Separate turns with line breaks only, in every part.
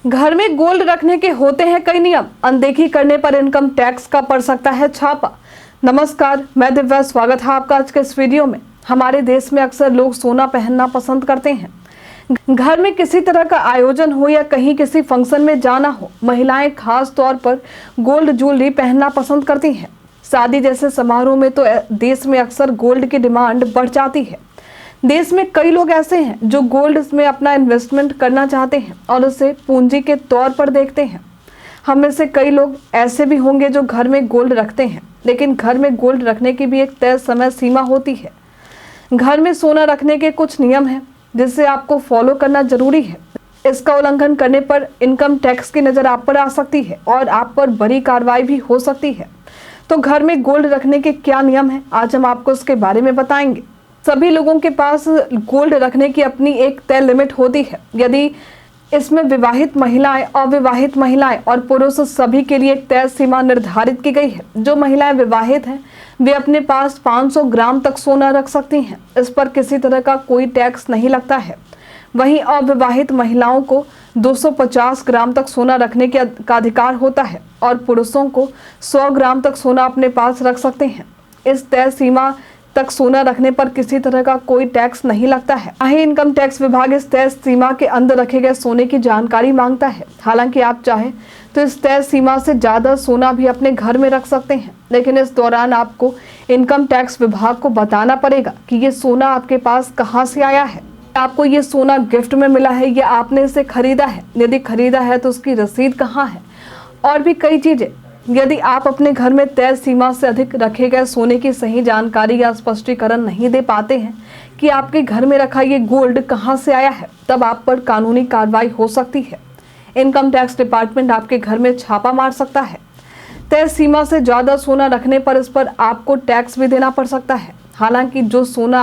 घर में गोल्ड रखने के होते हैं कई नियम, अनदेखी करने पर इनकम टैक्स का पड़ सकता है छापा। नमस्कार, मैं दिव्या, स्वागत है आपका आज के इस वीडियो में। हमारे देश में अक्सर लोग सोना पहनना पसंद करते हैं। घर में किसी तरह का आयोजन हो या कहीं किसी फंक्शन में जाना हो, महिलाएं खास तौर पर गोल्ड ज्वेलरी पहनना पसंद करती हैं। शादी जैसे समारोह में तो देश में अक्सर गोल्ड की डिमांड बढ़ जाती है। देश में कई लोग ऐसे हैं जो गोल्ड में अपना इन्वेस्टमेंट करना चाहते हैं और उसे पूंजी के तौर पर देखते हैं। हम में से कई लोग ऐसे भी होंगे जो घर में गोल्ड रखते हैं, लेकिन घर में गोल्ड रखने की भी एक तय समय सीमा होती है। घर में सोना रखने के कुछ नियम हैं जिसे आपको फॉलो करना जरूरी है। इसका उल्लंघन करने पर इनकम टैक्स की नज़र आप पर आ सकती है और आप पर बड़ी कार्रवाई भी हो सकती है। तो घर में गोल्ड रखने के क्या नियम हैं, आज हम आपको इसके बारे में बताएंगे। सभी लोगों के पास गोल्ड रखने की अपनी एक तय लिमिट होती है। यदि इसमें विवाहित महिलाएं, अविवाहित महिलाएं और पुरुष सभी के लिए एक तय सीमा निर्धारित की गई है। जो महिलाएं विवाहित हैं वे अपने पास 500 ग्राम तक सोना रख सकती हैं। इस पर किसी तरह का कोई टैक्स नहीं लगता है। वहीं अविवाहित महिलाओं को 250 ग्राम तक सोना रखने का अधिकार होता है और पुरुषों को 100 ग्राम तक सोना अपने पास रख सकते हैं। इस तय सीमा तक सोना रखने पर किसी तरह का कोई टैक्स नहीं लगता है। वहीं इनकम टैक्स विभाग इस तय सीमा के अंदर रखे गए सोने की जानकारी मांगता है। हालांकि आप चाहें तो इस तय सीमा से ज़्यादा सोना भी अपने घर में रख सकते हैं, लेकिन इस दौरान आपको इनकम टैक्स विभाग को बताना पड़ेगा कि ये सोना आपके पास कहाँ से आया है। आपको ये सोना गिफ्ट में मिला है या आपने इसे खरीदा है। यदि खरीदा है तो उसकी रसीद कहाँ है, और भी कई चीज़ें। यदि आप अपने घर में तय सीमा से अधिक रखे गए सोने की सही जानकारी या स्पष्टीकरण नहीं दे पाते हैं कि आपके घर में रखा ये गोल्ड कहाँ से आया है, तब आप पर कानूनी कार्रवाई हो सकती है। इनकम टैक्स डिपार्टमेंट आपके घर में छापा मार सकता है। तय सीमा से ज़्यादा सोना रखने पर इस पर आपको टैक्स भी देना पड़ सकता है। हालांकि जो सोना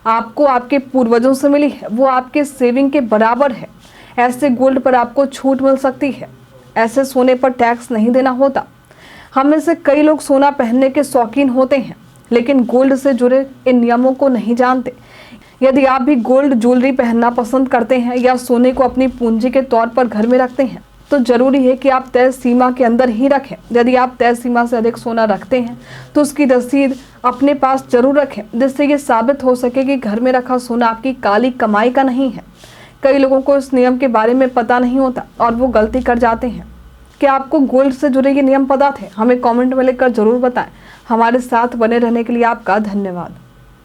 आपको आपके पूर्वजों से मिली है वो आपके सेविंग के बराबर है। ऐसे गोल्ड पर आपको छूट मिल सकती है। ऐसे सोने पर टैक्स नहीं देना होता। हम में से कई लोग सोना पहनने के शौकीन होते हैं, लेकिन गोल्ड से जुड़े इन नियमों को नहीं जानते। यदि आप भी गोल्ड ज्वेलरी पहनना पसंद करते हैं या सोने को अपनी पूंजी के तौर पर घर में रखते हैं, तो जरूरी है कि आप तय सीमा के अंदर ही रखें। यदि आप तय सीमा से अधिक सोना रखते हैं तो उसकी रसीद अपने पास जरूर रखें, जिससे ये साबित हो सके कि घर में रखा सोना आपकी काली कमाई का नहीं है। कई लोगों को इस नियम के बारे में पता नहीं होता और वो गलती कर जाते हैं। क्या आपको गोल्ड से जुड़े ये नियम पता थे? हमें कमेंट में लिखकर जरूर बताएं। हमारे साथ बने रहने के लिए आपका धन्यवाद।